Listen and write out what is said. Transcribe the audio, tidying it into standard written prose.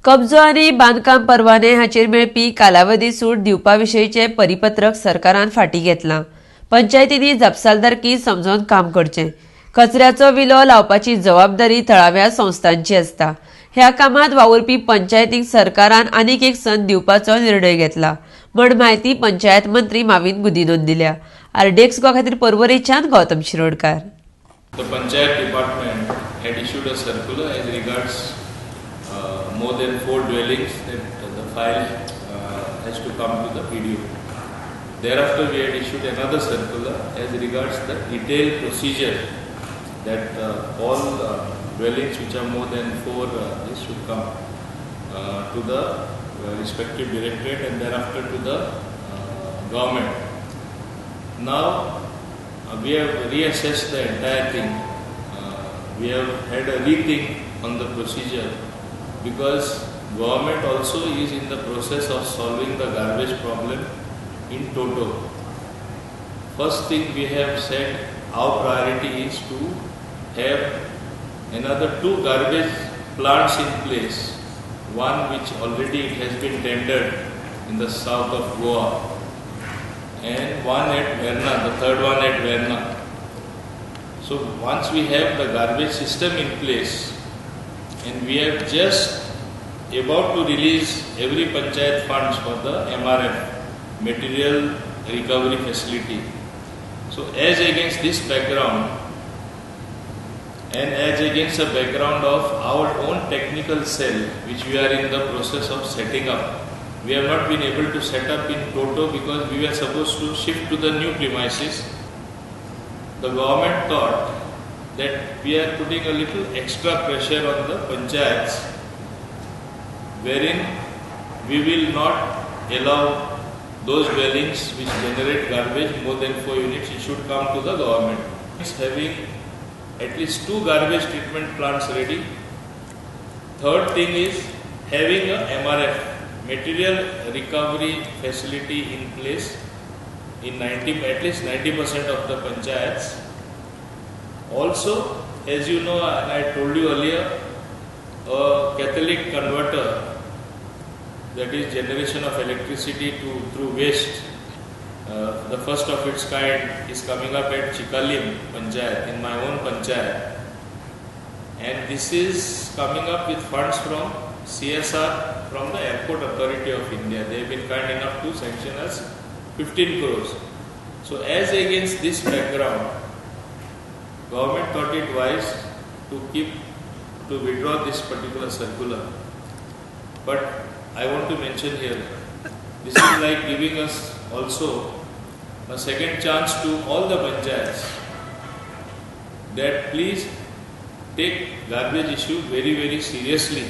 कब्जो आनी बांदकाम परवाने हाचेर मेळपी कालावधी सूट दिवपा विशयीचें परिपत्रक सरकारान फाटीं घेतलां. पंचायतींनी जापसालदारकी समजून काम करचें. कचऱ्याचो विलो लावपाची जबाबदारी थळाव्या संस्थांची आसता. ह्या कामांत वावुरपी पंचायतींक सरकारान आनीक एक संद दिवपाचो निर्णय घेतला म्हण म्हायती पंचायत मंत्री माविन गुदिनोन दिल्या. आरडीएक्स गोवा खातीर पर्वरेच्यान Gautam Shirodkar. The Panchayat Department had issued a circular as regards more than 4 dwellings that the file has to come to the PDO. Thereafter, we had issued another circular as regards the detailed procedure that all dwellings which are more than 4 this should come to the respective directorate and thereafter to the government. Now, we have reassessed the entire thing. We have had a rethink on the procedure because government also is in the process of solving the garbage problem in toto. First thing we have said, our priority is to have another 2 garbage plants in place. One which already has been tendered in the south of Goa, and one at Verna, the third one at Verna. So once we have the garbage system in place, and we are just about to release every panchayat funds for the MRF, material recovery facility. So as against this background, and as against the background of our own technical cell, which we are in the process of setting up, we have not been able to set up in toto because we were supposed to shift to the new premises. The government thought that we are putting a little extra pressure on the panchayats, wherein we will not allow those dwellings which generate garbage more than 4 units, it should come to the government. It's having at least 2 garbage treatment plants ready. Third thing is having a MRF, material recovery facility in place in at least 90% of the panchayats. Also, as you know, and I told you earlier, a catalytic converter, that is generation of electricity through waste, the first of its kind is coming up at Chikalim Panchayat, in my own panchayat, and this is coming up with funds from CSR from the Airport Authority of India. They have been kind enough to sanction us 15 crores. So as against this background, government thought it wise to withdraw this particular circular. But I want to mention here, this is like giving us also a second chance to all the panchayats that please take garbage issue very, very seriously.